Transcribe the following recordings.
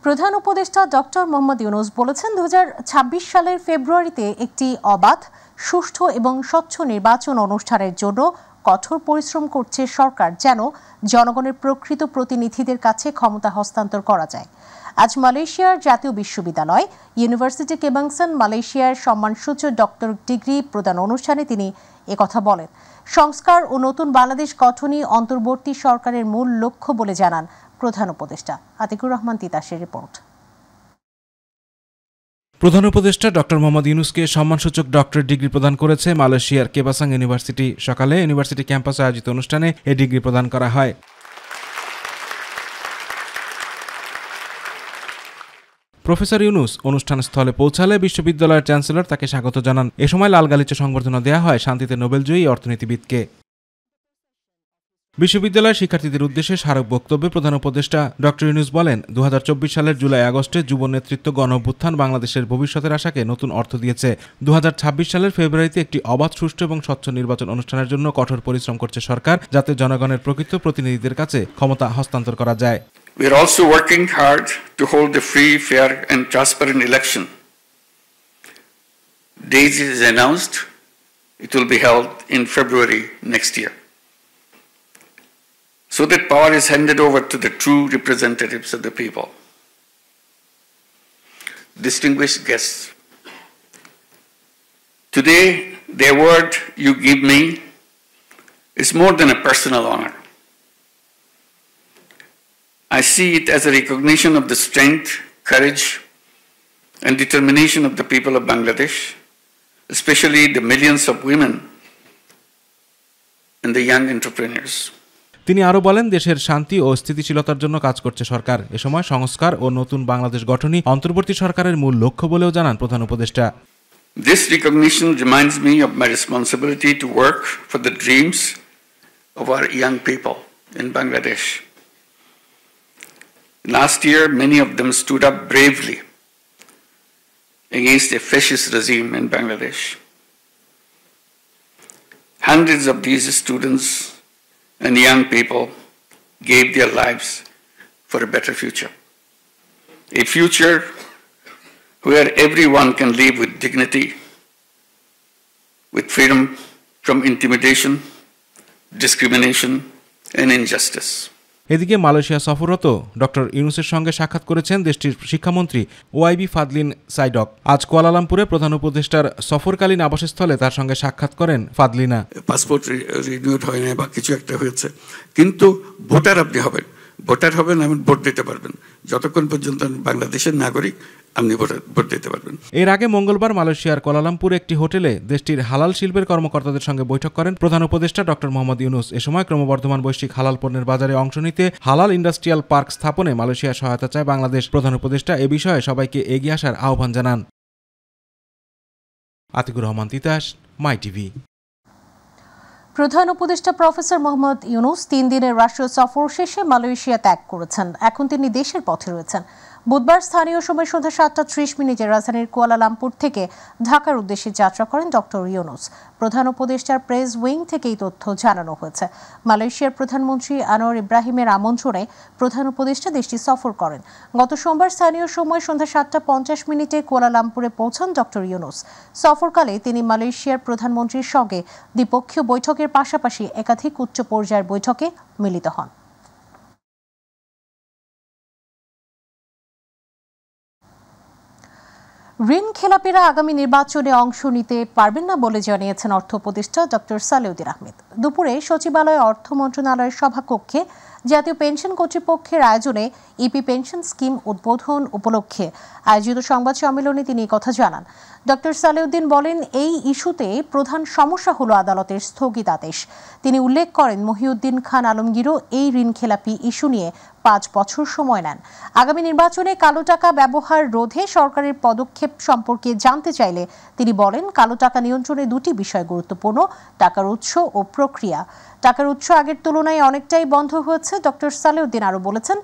প্রধান উপদেষ্টা ডক্টর মোহাম্মদ ইউনূস বলেছেন 2026 সালের ফেব্রুয়ারিতে একটি অবাধ, সুষ্ঠু এবং স্বচ্ছ নির্বাচন অনুষ্ঠানের জন্য কঠোর পরিশ্রম করছে সরকার, যেন জনগণের প্রকৃত প্রতিনিধিদের কাছে ক্ষমতা হস্তান্তর করা যায়। আজ মালয়েশিয়ার জাতীয় বিশ্ববিদ্যালয় ইউনিভার্সিটি কেবাংসান মালয়েশিয়ার সম্মানসূচক ডক্টর ডিগ্রি প্রদান অনুষ্ঠানে তিনি একথা বলেন। সংস্কার ও নতুন বাংলাদেশ গঠনই অন্তর্বর্তী সরকারের মূল লক্ষ্য বলে জানান প্রধান উপদেষ্টা। আতিকুর রহমান তিতাসের রিপোর্ট। প্রধান উপদেষ্টা ডক্টর মোহাম্মদ ইউনূসকে সম্মানসূচক ডক্টর ডিগ্রি প্রদান করেছে মালয়েশিয়ার কেবাসাং ইউনিভার্সিটি। সকালে ইউনিভার্সিটি ক্যাম্পাসে আয়োজিত অনুষ্ঠানে এই ডিগ্রি প্রদান করা হয়। প্রফেসর ইউনূস অনুষ্ঠানস্থলে পৌঁছালে বিশ্ববিদ্যালয়ের চ্যান্সেলর তাকে স্বাগত জানান। এ সময় লাল গালিচা সংবর্ধনা দেওয়া হয় শান্তিতে নোবেলজয়ী অর্থনীতিবিদকে। বিশ্ববিদ্যালয়ের শিক্ষার্থীদের উদ্দেশ্যে স্মারক বক্তব্যে প্রধান উপদেষ্টা ডক্টর ইউনূস বলেন, 2024 সালের জুলাই আগস্টে যুব নেতৃত্ব গণ অভ্যুত্থান বাংলাদেশের ভবিষ্যতের আশাকে নতুন অর্থ দিয়েছে। 2026 সালের ফেব্রুয়ারিতে একটি অবাধ, সুষ্ঠু এবং স্বচ্ছ নির্বাচন অনুষ্ঠানের জন্য কঠোর পরিশ্রম করছে সরকার, যাতে জনগণের প্রকৃত প্রতিনিধিদের কাছে ক্ষমতা হস্তান্তর করা যায়। We are also working hard to hold a free, fair and transparent election. Date is announced. It will be held in February next year, so that power is handed over to the true representatives of the people. Distinguished guests, today the award you give me is more than a personal honor. I see it as a recognition of the strength, courage, and determination of the people of Bangladesh, especially the millions of women and the young entrepreneurs. তিনি আরো বলেন, দেশের শান্তি ও স্থিতিশীলতার জন্য কাজ করছে সরকার। এ সময় সংস্কার ও নতুন বাংলাদেশ গঠনই অন্তর্বর্তী সরকারের মূল লক্ষ্য বলেও জানান প্রধান উপদেষ্টা। This recognition reminds me of my responsibility to work for the dreams of our young people in Bangladesh. Last year, many of them stood up bravely against a fascist regime in Bangladesh. Hundreds of these students and young people gave their lives for a better future. A future where everyone can live with dignity, with freedom from intimidation, discrimination, and injustice. এদিকে Malaysia সফররত doctor ইউনূসের সঙ্গে সাক্ষাৎ করেছেন দেশটির শিক্ষামন্ত্রী ওয়াইবি ফাদলিন সাইডক। আজ কুয়ালালামপুরে প্রধান উপদেষ্টার সফরকালীন আবাসস্থলে তার সঙ্গে সাক্ষাৎ করেন ফাদলিনা। পাসপোর্ট রিনিউড হয় না বা কিছু একটা হয়েছে, কিন্তু ভোটার আপনি হবেন, ভোটার হবেন, আপনি ভোট দিতে পারবেন। যতক্ষণ পর্যন্ত বাংলাদেশের নাগরিক আপনি ভোট দিতে পারবেন। এর আগে মঙ্গলবার মালয়েশিয়ার কুয়ালালামপুরে একটি হোটেলে দেশটির হালাল শিল্পের কর্মকর্তাদের সঙ্গে বৈঠক করেন প্রধান উপদেষ্টা ডক্টর মোহাম্মদ ইউনূস। এ সময় ক্রমবর্ধমান বৈশ্বিক হালাল পণ্যের বাজারে অংশ নিতে হালাল ইন্ডাস্ট্রিয়াল পার্ক স্থাপনে মালয়েশিয়ার সহায়তা চায় বাংলাদেশ। প্রধান উপদেষ্টা এ বিষয়ে সবাইকে এগিয়ে আসার আহ্বান জানান। আতিকুর রহমান তিতাস, মাই টিভি। প্রধান উপদেষ্টা প্রফেসর মোহাম্মদ ইউনূস 3 দিনের রাষ্ট্রীয় সফর শেষে মালয়েশিয়া ত্যাগ করেছেন। এখন তিনি দেশের পথে রয়েছেন। বুধবার স্থানীয় সময় সন্ধ্যা 7:30 রাজধানীর কুয়ালালামপুর থেকে ঢাকার উদ্দেশ্যে যাত্রা করেন ডক্টর ইউনূস। প্রধান উপদেষ্টার প্রেস উইং থেকে এই তথ্য জানানো হয়েছে। মালয়েশিয়ার প্রধানমন্ত্রী আনোয়ার ইব্রাহিমের আমন্ত্রণে প্রধান উপদেষ্টা দেশটি সফর করেন। গত সোমবার স্থানীয় সময় সন্ধ্যা 7:50 কুয়ালালামপুরে পৌঁছান ডক্টর ইউনূস। সফরকালে তিনি মালয়েশিয়ার প্রধানমন্ত্রীর সঙ্গে দ্বিপক্ষীয় বৈঠকের পাশাপাশি একাধিক উচ্চ পর্যায়ের বৈঠকে মিলিত হন। ঋণ খেলাপিরা আগামী নির্বাচনে অংশ নিতে পারবেন না বলে জানিয়েছেন অর্থ উপদেষ্টা ডক্টর সালেউদ্দিন আহমেদ। দুপুরে সচিবালয় অর্থ মন্ত্রণালয়ের সভাকক্ষে জাতীয় পেনশন কর্তৃপক্ষের আয়োজনে ইপি পেনশন স্কিম উদ্বোধন উপলক্ষে আয়োজিত সংবাদ সম্মেলনে তিনি কথা জানান। ডক্টর সালেউদ্দিন বলেন, এই ইস্যুতে প্রধান সমস্যা হলো আদালতের স্থগিতাদেশ। তিনি উল্লেখ করেন, মহিউদ্দিন খান আলমগীরও এই ঋণ খেলাপি ইস্যু নিয়ে 5 বছর সময় নেন। আগামী নির্বাচনে কালো টাকা ব্যবহার রোধে সরকারের পদক্ষেপ সম্পর্কে জানতে চাইলে তিনি বলেন, কালো টাকা নিয়ন্ত্রণে 2টি বিষয় গুরুত্বপূর্ণ: টাকার উৎস ও প্রক্রিয়া। টাকার উৎস আগের তুলনায় অনেকটাই বন্ধ হয়েছে। ডক্টর সালেউদ্দিন আরও বলেছেন,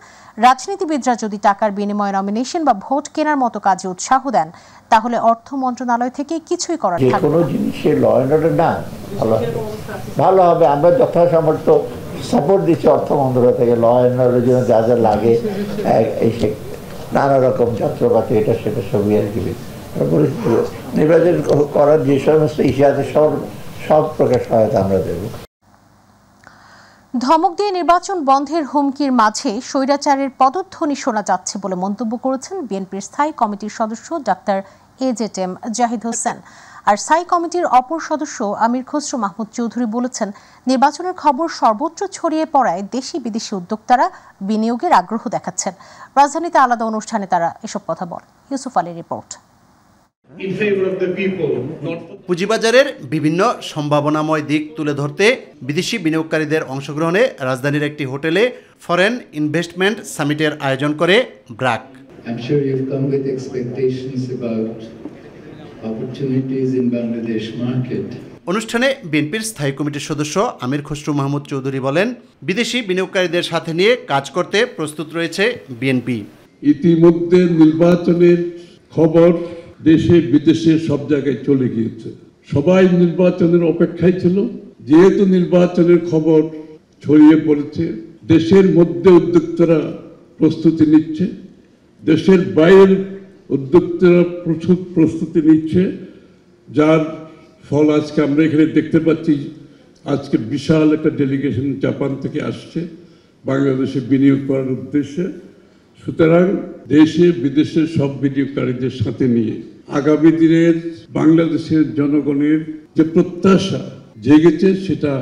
রাজনীতিবিদরা যদি টাকার বিনিময়ে নমিনেশন বা ভোট কেনার মতো কাজে উৎসাহ দেন, তাহলে অর্থ মন্ত্রণালয় থেকে কিছুই করার থাকবে না। কোনো জিনিসে ল এন্ড অর্ডার না ভালো হবে। আমরা যথাসামর্থ্য সাপোর্ট দিচ্ছি অর্থ মন্ত্রণালয় থেকে ল এন্ড অর্ডারের জন্য যা যা লাগে নানা রকম যন্ত্রপাতি এটা সেটা সবই আর কি নির্বাচন করার যে সমস্ত ইস্যু আছে সব প্রকার সহায়তা আমরা দেব। ধমক দিয়ে নির্বাচন বন্ধের হুমকির মাঝে স্বৈরাচারের পদধ্বনি শোনা যাচ্ছে বলে মন্তব্য করেছেন বিএনপির স্থায়ী কমিটির সদস্য ডাক্তার AZM জাহিদ হোসেন। আর স্থায়ী কমিটির অপর সদস্য আমির খসরু মাহমুদ চৌধুরী বলেছেন, নির্বাচনের খবর সর্বত্র ছড়িয়ে পড়ায় দেশি বিদেশি উদ্যোক্তারা বিনিয়োগের আগ্রহ দেখাচ্ছেন। রাজধানীতে আলাদা অনুষ্ঠানে তারা এসব কথা বলেন। ইউসুফ আলীর রিপোর্ট। পুঁজিবাজারের বিভিন্ন সম্ভাবনাময় দিক তুলে ধরতে বিদেশি বিনিয়োগকারীদের অংশগ্রহণে রাজধানীর একটি হোটেলে ফরেন ইনভেস্টমেন্ট সামিটের আয়োজন করে ব্র্যাক। অনুষ্ঠানে বিএনপির স্থায়ী কমিটির সদস্য আমির খসরু মাহমুদ চৌধুরী বলেন, বিদেশি বিনিয়োগকারীদের সাথে নিয়ে কাজ করতে প্রস্তুত রয়েছে বিএনপি। ইতিমধ্যে নির্বাচনের খবর দেশে বিদেশে সব জায়গায় চলে গিয়েছে, সবাই নির্বাচনের অপেক্ষায় ছিল। যেহেতু নির্বাচনের খবর ছড়িয়ে পড়েছে, দেশের মধ্যে উদ্যোক্তারা প্রস্তুতি নিচ্ছে, দেশের বাইরের উদ্যোক্তারা প্রচুর প্রস্তুতি নিচ্ছে, যার ফল আজকে আমরা এখানে দেখতে পাচ্ছি। আজকে বিশাল একটা ডেলিগেশন জাপান থেকে আসছে বাংলাদেশে বিনিয়োগ করার উদ্দেশ্যে। সুতরাং দেশে বিদেশে সব বিনিয়োগকারীদের সাথে নিয়ে আগামী দিনের বাংলাদেশের জনগণের যে প্রত্যাশা জেগেছে সেটা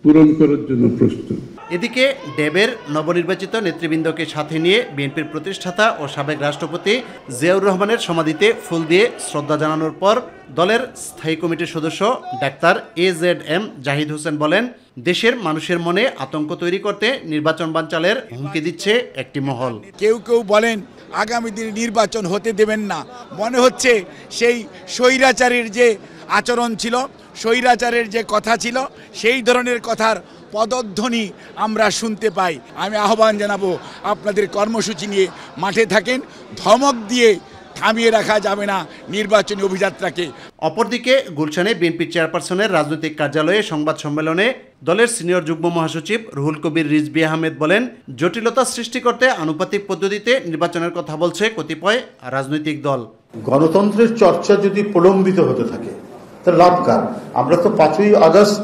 পূরণ করার জন্য প্রস্তুত। এদিকে ড্যাবের নবনির্বাচিত নেতৃবৃন্দকে সাথে নিয়ে বিএনপির প্রতিষ্ঠাতা ও সাবেক রাষ্ট্রপতি জিয়াউর রহমানের সমাধিতে ফুল দিয়ে শ্রদ্ধা জানানোর পর দলের স্থায়ী কমিটির সদস্য ডাক্তার AZM জাহিদ হোসেন বলেন, দেশের মানুষের মনে আতঙ্ক তৈরি করতে নির্বাচন বানচালের হুমকি দিচ্ছে একটি মহল। কেউ কেউ বলেন আগামী দিনে নির্বাচন হতে দেবেন না। মনে হচ্ছে সেই স্বৈরাচারের যে আচরণ ছিল, স্বৈরাচারের যে কথা ছিল, সেই ধরনের কথার পদধ্বনি আমরা শুনতে পাই। আমি আহ্বান জানাবো, আপনাদের কর্মসূচি নিয়ে মাঠে থাকেন, ধমক দিয়ে থামিয়ে রাখা যাবে না নির্বাচনী অভিযাত্রাকে। অপরদিকে গুলশানে বিএনপি চেয়ারপারসনের রাজনৈতিক কার্যালয়ে সংবাদ সম্মেলনে দলের সিনিয়র যুগ্ম মহাসচিব রুহুল কবির রিজভী আহমেদ বলেন, জটিলতা সৃষ্টি করতে আনুপাতিক পদ্ধতিতে নির্বাচনের কথা বলছে কতিপয় রাজনৈতিক দল। গণতন্ত্রের চর্চা যদি প্রলম্বিত হতে থাকে তাহলে লাভ কার? আমরা তো 5ই আগস্ট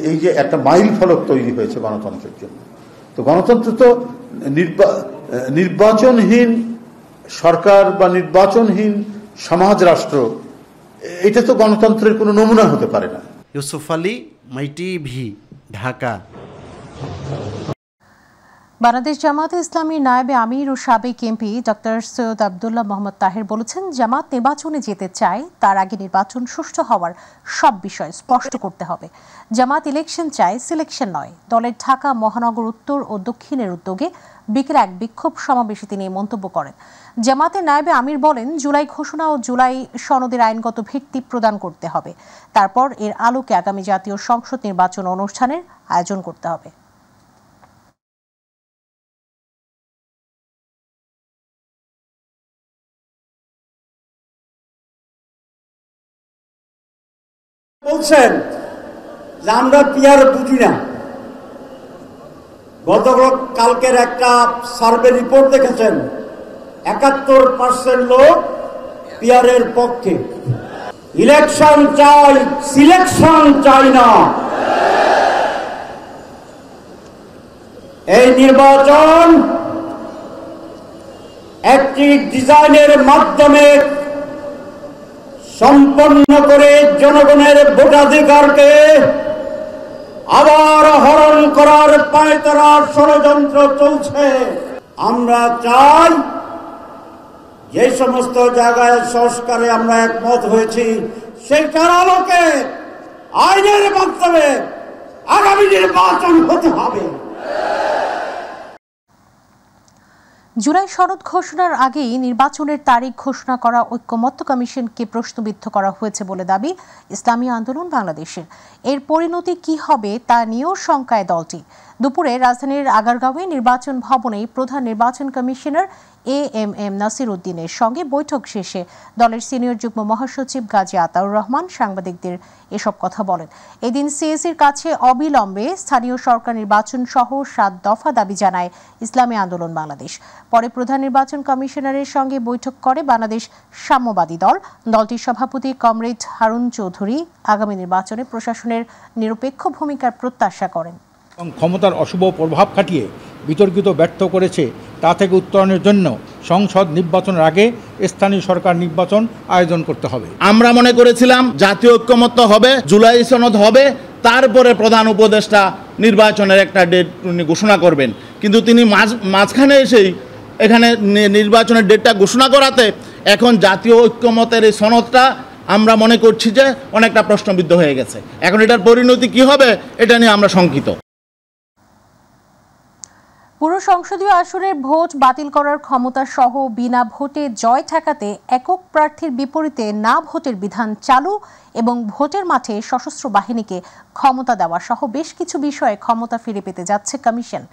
এই যে একটা মাইল ফলক তৈরি হয়েছে গণতন্ত্রের জন্য, তো গণতন্ত্র তো নির্বাচনহীন সরকার বা নির্বাচনহীন সমাজ রাষ্ট্র, এটা তো গণতন্ত্রের কোনো নমুনা হতে পারে না। ইউসুফ আলী, মাই টিভি, ঢাকা। বাংলাদেশ জামায়াতে ইসলামীর নায়েবে আমির ও সাবেক এমপি ডক্টর সৈয়দ আব্দুল্লাহ মোহাম্মদ তাহের বলেছেন, জামাত নির্বাচনে যেতে চায়, তার আগে নির্বাচন সুষ্ঠু হওয়ার সব বিষয় স্পষ্ট করতে হবে। জামাত ইলেকশন চায়, সিলেকশন নয়। দলের ঢাকা মহানগর উত্তর ও দক্ষিণের উদ্যোগে বিকেলে এক বিক্ষোভ সমাবেশে তিনি মন্তব্য করেন। জামাতের নায়েবে আমির বলেন, জুলাই ঘোষণা ও জুলাই সনদের আইনগত ভিত্তি প্রদান করতে হবে, তারপর এর আলোকে আগামী জাতীয় সংসদ নির্বাচন অনুষ্ঠানের আয়োজন করতে হবে। বলছেন যে আমরা পিয়ার বুঝি না। গতকালকের একটা সার্ভে রিপোর্ট দেখেছেন, 71% লোক পিয়ারের পক্ষে। ইলেকশন চাই, সিলেকশন চাই না। এই নির্বাচন একটি ডিজাইনের মাধ্যমে সম্পন্ন করে জনগণের ভোটাধিকারকে আবার হরণ করার পায়তারা ষড়যন্ত্র চলছে। আমরা চাই যে সমস্ত জায়গায় সংস্কারে আমরা একমত হয়েছি, সেইটার আলোকে আইনের মাধ্যমে আগামী নির্বাচন হতে হবে। জুলাই সনদ ঘোষণার আগেই নির্বাচনের তারিখ ঘোষণা করা ঐক্যমত্য কমিশনকে প্রশ্নবিদ্ধ করা হয়েছে বলে দাবি ইসলামী আন্দোলন বাংলাদেশের। এর পরিণতি কি হবে তা নিয়েও শঙ্কায় দলটি। দুপুরে রাজধানীর আগারগাঁওয়ে নির্বাচন ভবনে প্রধান নির্বাচন কমিশনার AMM নাসির উদ্দিনের সঙ্গে বৈঠক শেষে দলের সিনিয়র যুগ্ম মহাসচিব গাজী আতাউর রহমান সাংবাদিকদের এসব কথা বলেন। এদিন সিএসির কাছে অবিলম্বে স্থানীয় সরকার নির্বাচন সহ 7 দফা দাবি জানায় ইসলামী আন্দোলন বাংলাদেশ। পরে প্রধান নির্বাচন কমিশনারের সঙ্গে বৈঠক করে বাংলাদেশ সাম্যবাদী দল। দলটির সভাপতি কমরেড হারুন চৌধুরী আগামী নির্বাচনে প্রশাসনের নিরপেক্ষ ভূমিকার প্রত্যাশা করেন। ক্ষমতার অশুভ প্রভাব খাটিয়ে বিতর্কিত ব্যর্থ করেছে তা থেকে উত্তরণের জন্য সংসদ নির্বাচনের আগে স্থানীয় সরকার নির্বাচন আয়োজন করতে হবে। আমরা মনে করেছিলাম জাতীয় ঐক্যমত্য হবে, জুলাই সনদ হবে, তারপরে প্রধান উপদেষ্টা নির্বাচনের একটা ডেট ঘোষণা করবেন, কিন্তু তিনি মাঝখানে এসেই এখানে নির্বাচনের ডেটটা ঘোষণা করাতে এখন জাতীয় ঐক্যমতের এই সনদটা আমরা মনে করছি যে অনেকটা প্রশ্নবিদ্ধ হয়ে গেছে। এখন এটার পরিণতি কি হবে এটা নিয়ে আমরা শঙ্কিত। পুরো সংসদীয় আসনের ভোট বাতিল করার ক্ষমতা সহ বিনা ভোটে জয় ঠেকাতে একক প্রার্থীর বিপরীতে না ভোটের বিধান চালু এবং ভোটের মাঠে সশস্ত্র বাহিনীকে ক্ষমতা দেওয়া সহ বেশ কিছু বিষয়ে ক্ষমতা ফিরে পেতে যাচ্ছে কমিশন।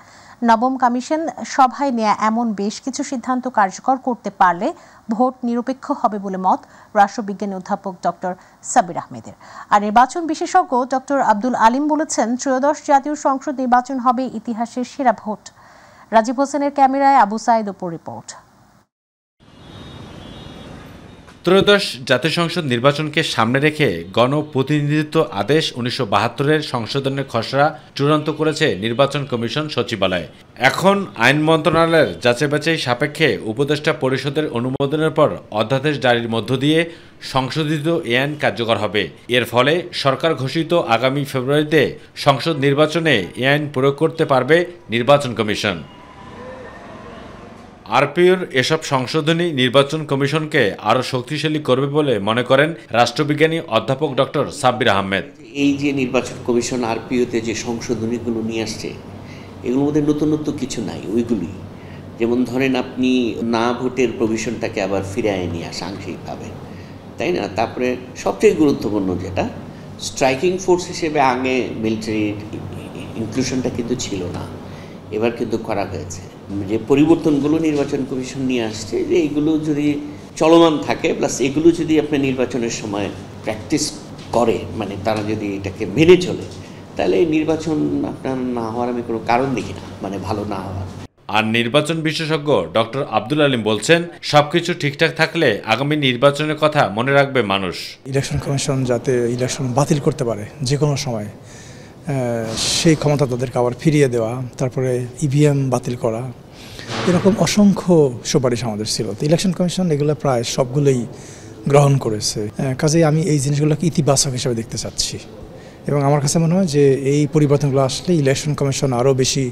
নবম কমিশন সভায় নেয়া এমন বেশ কিছু সিদ্ধান্ত কার্যকর করতে পারলে ভোট নিরপেক্ষ হবে বলে মত রাষ্ট্রবিজ্ঞানী অধ্যাপক ডক্টর সাব্বির আহমেদের। আর নির্বাচন বিশেষজ্ঞ ডক্টর আব্দুল আলিম বলেছেন, ত্রয়োদশ জাতীয় সংসদ নির্বাচন হবে ইতিহাসের সেরা ভোট। রাজীব হোসেনের ক্যামেরায় আবু সাইদ উপর রিপোর্ট। ত্রয়োদশ জাতীয় সংসদ নির্বাচনকে সামনে রেখে গণপ্রতিনিধিত্ব আদেশ 1972-এর সংশোধনের খসড়া চূড়ান্ত করেছে নির্বাচন কমিশন সচিবালয়। এখন আইন মন্ত্রণালয়ের যাচাই-বাছাই সাপেক্ষে উপদেষ্টা পরিষদের অনুমোদনের পর অধ্যাদেশ জারির মধ্য দিয়ে সংশোধিত এই আইন কার্যকর হবে। এর ফলে সরকার ঘোষিত আগামী ফেব্রুয়ারিতে সংসদ নির্বাচনে এই আইন প্রয়োগ করতে পারবে নির্বাচন কমিশন। আরপিওর এসব সংশোধনী নির্বাচন কমিশনকে আরও শক্তিশালী করবে বলে মনে করেন রাষ্ট্রবিজ্ঞানী অধ্যাপক ডক্টর সাব্বির আহমেদ। এই যে নির্বাচন কমিশন আরপিওতে যে সংশোধনীগুলো নিয়ে আসছে, এগুলোর মধ্যে নতুনত্ব কিছু নাই। ওইগুলি যেমন ধরেন আপনি না ভোটের প্রভিশনটাকে আবার ফিরে নিয়ে আসা আংশিকভাবে, তাই না? তারপরে সবচেয়ে গুরুত্বপূর্ণ যেটা, স্ট্রাইকিং ফোর্স হিসেবে আগে মিলিটারি ইনক্লুশনটা কিন্তু ছিল না, এবার কিন্তু করা হয়েছে। যে পরিবর্তনগুলো নির্বাচন কমিশন নিয়ে আসছে, যে এইগুলো যদি চলমান থাকে, প্লাস এগুলো যদি আপনি নির্বাচনের সময় প্র্যাকটিস করে, মানে তারা যদি এটাকে মেনে চলে, তাহলে এই নির্বাচন আপনার না হওয়ার আমি কোনো কারণ দেখি না, মানে ভালো না হওয়ার। আর নির্বাচন বিশেষজ্ঞ ডক্টর আব্দুল আলিম বলছেন, সবকিছু ঠিকঠাক থাকলে আগামী নির্বাচনের কথা মনে রাখবে মানুষ। ইলেকশন কমিশন যাতে ইলেকশন বাতিল করতে পারে যে কোনো সময়, সেই ক্ষমতা তাদেরকে আবার ফিরিয়ে দেওয়া, তারপরে ইভিএম বাতিল করা, এরকম অসংখ্য সুপারিশ আমাদের ছিল। তো ইলেকশন কমিশন এগুলো প্রায় সবগুলোই গ্রহণ করেছে। কাজেই আমি এই জিনিসগুলোকে ইতিবাচক হিসেবে দেখতে চাচ্ছি এবং আমার কাছে মনে হয় যে এই পরিবর্তনগুলো আসলে ইলেকশন কমিশন আরও বেশি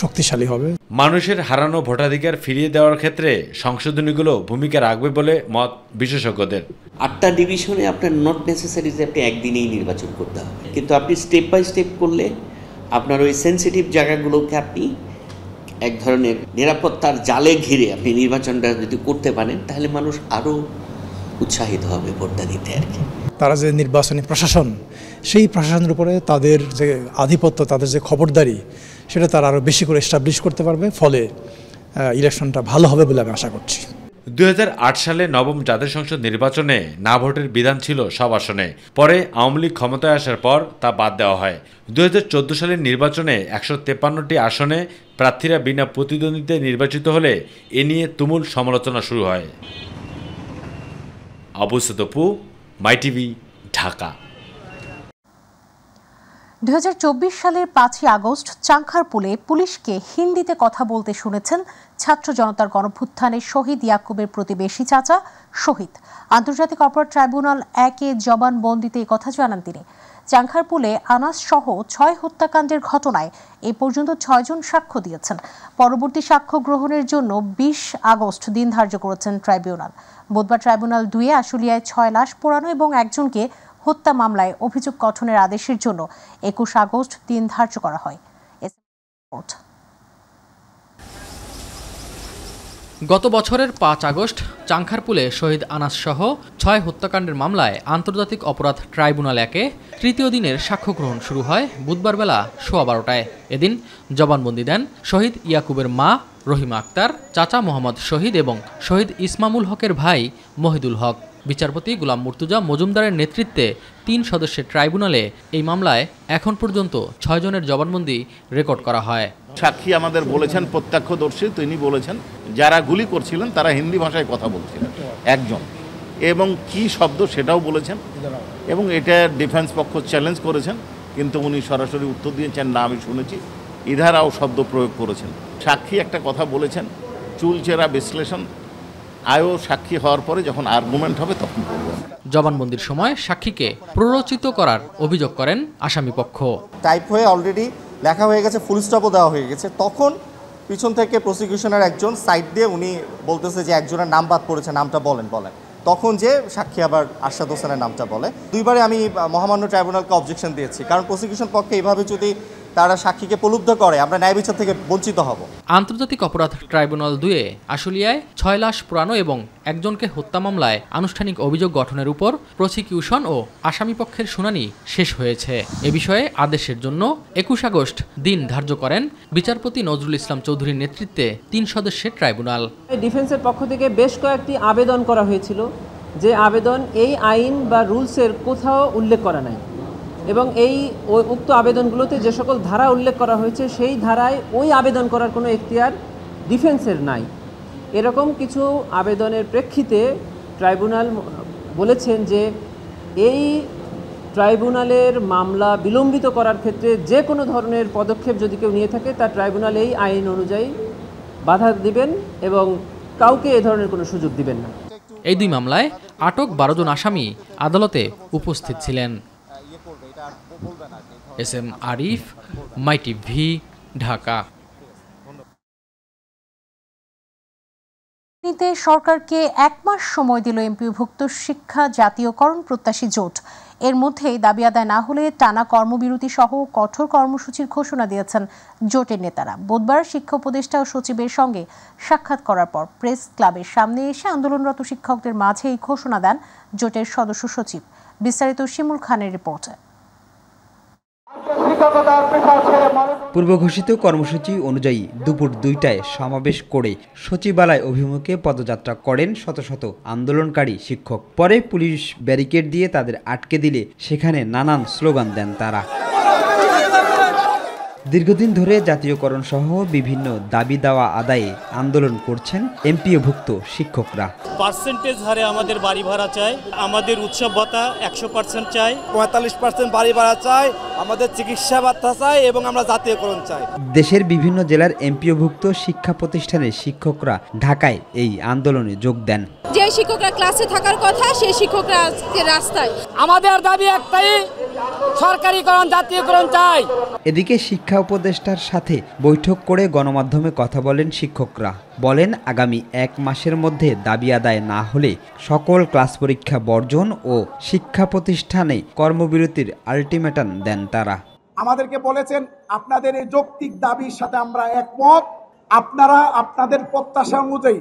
শক্তিশালী হবে। মানুষের হারানো ভোটাধিকার ফিরিয়ে দেওয়ার ক্ষেত্রে সংশোধনীগুলো ভূমিকা রাখবে বলে মত বিশেষজ্ঞদের। 8টা ডিভিশনে আপনার নট নেসেসারি যে আপনি একদিনেই নির্বাচন করতে হবে, কিন্তু আপনি স্টেপ বাই স্টেপ করলে আপনার ওই সেন্সিটিভ জায়গাগুলোকে আপনি এক ধরনের নিরাপত্তার জালে ঘিরে আপনি নির্বাচনটা যদি করতে পারেন, তাহলে মানুষ আরও উৎসাহিত হবে ভোটটা দিতে আর কি। তারা যে নির্বাচনী প্রশাসন, সেই প্রশাসনের উপরে তাদের যে আধিপত্য, তাদের যে খবরদারি, সেটা তারা আরও বেশি করে এস্টাবলিশ করতে পারবে, ফলে ইলেকশনটা ভালো হবে বলে আমি আশা করছি। 2008 সালে নবম জাতীয় সংসদ নির্বাচনে না ভোটের বিধান ছিল সব আসনে। পরে আওয়ামী লীগ ক্ষমতায় আসার পর তা বাদ দেওয়া হয়। 2014 সালের নির্বাচনে 153টি আসনে প্রার্থীরা বিনা প্রতিদ্বন্দ্বিতায় নির্বাচিত হলে এ নিয়ে তুমুল সমালোচনা শুরু হয়। আবু সাদপু, মাই টিভি, ঢাকা। 2024 সালের 5ই আগস্ট চাংখারপুলে পুলিশকে হিন্দিতে কথা বলতে শুনেছেন ছাত্র জনতার গণভ্যুত্থানে শহীদ ইয়াকুবের প্রতিবেশী চাচা শহীদ। আন্তর্জাতিক অপরাধ ট্রাইব্যুনাল 1-এ জবানবন্দিতে এই কথা জানান তিনি। চাংখারপুলে আনাস সহ 6 হত্যাকাণ্ডের ঘটনায় এ পর্যন্ত 6 জন সাক্ষ্য দিয়েছেন। পরবর্তী সাক্ষ্য গ্রহণের জন্য 20 আগস্ট দিন ধার্য করেছেন ট্রাইব্যুনাল। বুধবার ট্রাইব্যুনাল 2-এ আশুলিয়ায় 6 লাশ পোড়ানো এবং একজনকে হত্যা মামলায় অভিযোগ গঠনের আদেশের জন্য 21 আগস্ট দিন ধার্য করা হয়। গত বছরের ৫ আগস্ট চাংখারপুলে শহীদ আনাস সহ ৬ হত্যাকাণ্ডের মামলায় আন্তর্জাতিক অপরাধ ট্রাইব্যুনাল ১-এ তৃতীয় দিনের সাক্ষ্য গ্রহণ শুরু হয় বুধবার বেলা ১:১২টায়। এদিন জবানবন্দি দেন শহীদ ইয়াকুবের মা রহিমা আক্তার, চাচা মোহাম্মদ শহীদ এবং শহীদ ইসমামুল হকের ভাই মহিদুল হক। বিচারপতি গোলাম মুর্তুজা মজুমদারের নেতৃত্বে ৩ সদস্যের ট্রাইব্যুনালে এই মামলায় এখন পর্যন্ত ৬ জনের জবানবন্দি রেকর্ড করা হয়। সাক্ষী আমাদের বলেছেন, প্রত্যক্ষদর্শী তিনি বলেছেন যারা গুলি করছিলেন তারা হিন্দি ভাষায় কথা বলছিলেন একজন, এবং কি শব্দ সেটাও বলেছেন, এবং এটা ডিফেন্স পক্ষ চ্যালেঞ্জ করেছেন, কিন্তু উনি সরাসরি উত্তর দিয়েছেন না আমি শুনেছি, ইধারাও শব্দ প্রয়োগ করেছেন। সাক্ষী একটা কথা বলেছেন, চুলচেরা বিশ্লেষণ আয়ও সাক্ষী হওয়ার পরে যখন আর্গুমেন্ট হবে তখন করব। জবানবন্দির সময় সাক্ষীকে প্ররোচিত করার অভিযোগ করেন আসামিপক্ষ। টাইপ হয়ে অলরেডি লেখা হয়ে গেছে, ফুল স্টপও দেওয়া হয়ে গেছে, তখন পিছন থেকে প্রসিকিউশনের একজন সাইড দিয়ে উনি বলতেছে যে একজনের নাম বাদ পড়েছে, নামটা বলেন। তখন যে সাক্ষী আবার আরশাদ হোসেনের নামটা বলে। দুইবারে আমি মহামান্য ট্রাইব্যুনালকে অবজেকশন দিয়েছি, কারণ প্রসিকিউশন পক্ষে এইভাবে যদি তারা সাক্ষীকে প্রলুব্ধ করে আমরা ন্যায় বিচার থেকে বঞ্চিত হব। আন্তর্জাতিক অপরাধ ট্রাইব্যুনাল 2-এ আশুলিয়ায় 6 লাশ পোড়ানো এবং একজনকে হত্যা মামলায় আনুষ্ঠানিক অভিযোগ গঠনের উপর প্রসিকিউশন ও আসামিপক্ষের শুনানি শেষ হয়েছে। এ বিষয়ে আদেশের জন্য 21 আগস্ট দিন ধার্য করেন বিচারপতি নজরুল ইসলাম চৌধুরীর নেতৃত্বে 3 সদস্যের ট্রাইব্যুনাল। ডিফেন্সের পক্ষ থেকে বেশ কয়েকটি আবেদন করা হয়েছিল, যে আবেদন এই আইন বা রুলসের কোথাও উল্লেখ করা নাই, এবং এই উক্ত আবেদনগুলোতে যে সকল ধারা উল্লেখ করা হয়েছে সেই ধারায় ওই আবেদন করার কোনো এখতিয়ার ডিফেন্সের নাই। এরকম কিছু আবেদনের প্রেক্ষিতে ট্রাইব্যুনাল বলেছেন যে এই ট্রাইব্যুনালের মামলা বিলম্বিত করার ক্ষেত্রে যে কোনো ধরনের পদক্ষেপ যদি কেউ নিয়ে থাকে তা ট্রাইব্যুনাল এই আইন অনুযায়ী বাধা দিবেন এবং কাউকে এ ধরনের কোনো সুযোগ দিবেন না। এই 2 মামলায় আটক 12 জন আসামি আদালতে উপস্থিত ছিলেন। এস.এম. আরিফ, মাই টিভি, ঢাকা। সরকারকে 1 মাস সময় দিল এমপিওভুক্ত শিক্ষা জাতীয়করণ প্রত্যাশী জোট। এর মধ্যেই দাবি আদায় না হলে টানা কর্মবিরতি সহ কঠোর কর্মসূচির ঘোষণা দিয়েছেন জোটের নেতারা। বুধবার শিক্ষা উপদেষ্টা ও সচিবের সঙ্গে সাক্ষাৎ করার পর প্রেস ক্লাবের সামনে এসে আন্দোলনরত শিক্ষকদের মাঝে এই ঘোষণা দেন জোটের সদস্য সচিব। বিস্তারিত শিমুল খানের রিপোর্টে। পূর্ব ঘোষিত কর্মসূচি অনুযায়ী দুপুর 2টায় সমাবেশ করে সচিবালয় অভিমুখে পদযাত্রা করেন শত শত আন্দোলনকারী শিক্ষক। পরে পুলিশ ব্যারিকেড দিয়ে তাদের আটকে দিলে সেখানে নানান স্লোগান দেন তারা। দীর্ঘদিন ধরে জাতীয়করণ সহ বিভিন্ন দাবি দাওয়া আদায়ে আন্দোলন করছেন এমপিওভুক্ত শিক্ষকরা। পার্সেন্টেজ হারে আমাদের বাড়ি ভাড়া চাই, আমাদের উৎসব ভাতা 100% চাই, 45% বাড়ি ভাড়া চাই, আমাদের চিকিৎসা ভাতা চাই এবং আমরা জাতীয়করণ চাই। দেশের বিভিন্ন জেলার এমপিওভুক্ত শিক্ষা প্রতিষ্ঠানের শিক্ষকরা ঢাকায় এই আন্দোলনে যোগ দেন। যে শিক্ষকরা ক্লাসে থাকার কথা সেই শিক্ষকরা আজকে রাস্তায়। আমাদের দাবি একটাই, সরকারিকরণ, জাতীয়করণ চাই। এদিকে শিক্ষা উপদেষ্টার সাথে বৈঠক করে গণমাধ্যমে কথা বলেন শিক্ষকরা। বলেন আগামী 1 মাসের মধ্যে দাবি আদায় না হলে সকল ক্লাস পরীক্ষা বর্জন ও শিক্ষা প্রতিষ্ঠানে কর্মবিরতির আলটিমেটাম দেন তারা। আমাদেরকে বলেছেন আপনাদের এই যৌক্তিক দাবির সাথে আমরা একমত, আপনারা আপনাদের প্রত্যাশা অনুযায়ী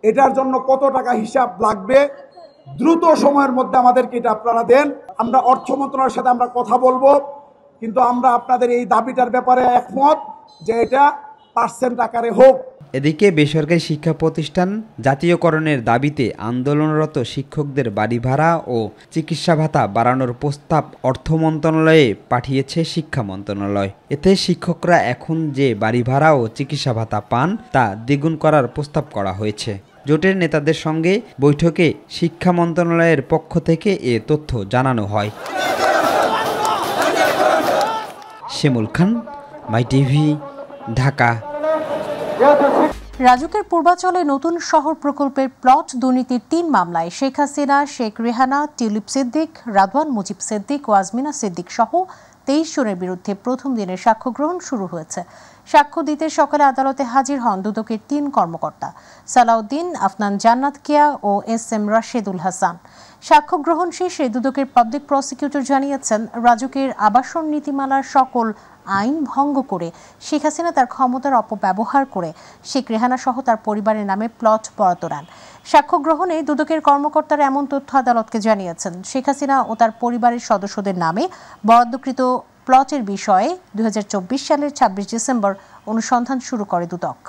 এটার জন্য কত টাকা হিসাব লাগবে দ্রুত সময়ের মধ্যে আমাদেরকে এটা আপনারা দেন। আমরা অর্থ মন্ত্রণালয়ের সাথে আমরা কথা বলবো, কিন্তু আমরা আপনাদের এই দাবিটার ব্যাপারে একমত যে এটা পার্সেন্ট আকারে হোক। এদিকে বেসরকারি শিক্ষা প্রতিষ্ঠান জাতীয়করণের দাবিতে আন্দোলনরত শিক্ষকদের বাড়ি ভাড়া ও চিকিৎসা ভাতা বাড়ানোর প্রস্তাব অর্থ মন্ত্রণালয়ে পাঠিয়েছে শিক্ষা মন্ত্রণালয়। এতে শিক্ষকরা এখন যে বাড়ি ভাড়া ও চিকিৎসা ভাতা পান তা দ্বিগুণ করার প্রস্তাব করা হয়েছে। জোটের নেতাদের সঙ্গে বৈঠকে শিক্ষা মন্ত্রণালয়ের পক্ষ থেকে এ তথ্য জানানো হয়। শিমুল খান, মাই টিভি, ঢাকা। রাজুকের পূর্বাচলে নতুন শহর প্রকল্পের প্লট দুর্নীতির 3 মামলায় শেখ হাসিনা, শেখ রেহানা, টিউলিপ সিদ্দিক, রাদওয়ান মুজিব সিদ্দিক ও আজমিনা সিদ্দিক সহ 23 জনের বিরুদ্ধে প্রথম দিনের সাক্ষ্য গ্রহণ শুরু হয়েছে। সাক্ষ্য দিতে সকালে আদালতে হাজির হন দুদকের 3 কর্মকর্তা সালাউদ্দিন, আফনান জান্নাত কিয়া ও এস.এম. রাশেদুল হাসান। সাক্ষ্য গ্রহণ শেষে দুদকের পাবলিক প্রসিকিউটর জানিয়েছেন রাজুকের আবাসন নীতিমালার সকল আইন ভঙ্গ করে শেখ হাসিনা তার ক্ষমতার অপব্যবহার করে শেখ রেহানা সহ তার পরিবারের নামে প্লট বরাদ্দ নেন। সাক্ষ্য গ্রহণে দুদকের কর্মকর্তারা এমন তথ্য আদালতকে জানিয়েছেন। শেখ হাসিনা ও তার পরিবারের সদস্যদের নামে বরাদ্দকৃত প্লটের বিষয়ে 2024 সালের 26 ডিসেম্বর অনুসন্ধান শুরু করে দুদক।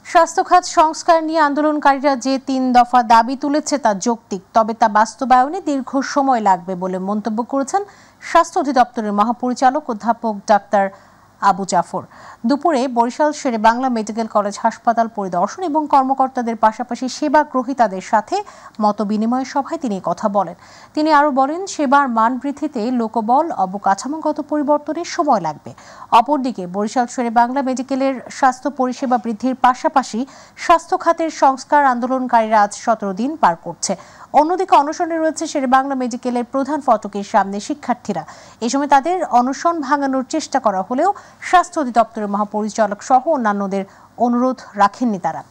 স্বাস্থ্য খাত সংস্কার নিয়ে আন্দোলনকারীরা যে 3 দফা দাবি তুলেছে তা যৌক্তিক, তবে তা বাস্তবায়নে দীর্ঘ সময় লাগবে বলে মন্তব্য করেছেন স্বাস্থ্য অধিদপ্তরের মহাপরিচালক অধ্যাপক ডাক্তার আবু জাফর। দুপুরে বরিশাল শেরে বাংলা মেডিকেল কলেজ হাসপাতাল পরিদর্শন এবং কর্মকর্তাদের পাশাপাশি সেবা গ্রহীতাদের সাথে মতবিনিময় সভায় তিনি কথা বলেন। তিনি আরও বলেন, সেবার মান বৃদ্ধিতে লোকবল অবকাঠামোগত পরিবর্তনের সময় লাগবে। অপরদিকে বরিশাল শেরে বাংলা মেডিকেলের স্বাস্থ্য পরিষেবা বৃদ্ধির পাশাপাশি স্বাস্থ্য খাতের সংস্কার আন্দোলনকারীরা আজ 17 দিন পার করছে। অন্যদিকে অনশনে রয়েছে শেরে বাংলা মেডিকেলের প্রধান ফটকের সামনে শিক্ষার্থীরা। এই সময় তাদের অনশন ভাঙানোর চেষ্টা করা হলেও স্বাস্থ্য অধিদপ্তরের মহাপরিচালক সহ অন্যান্যদের অনুরোধ রাখেননি তারা।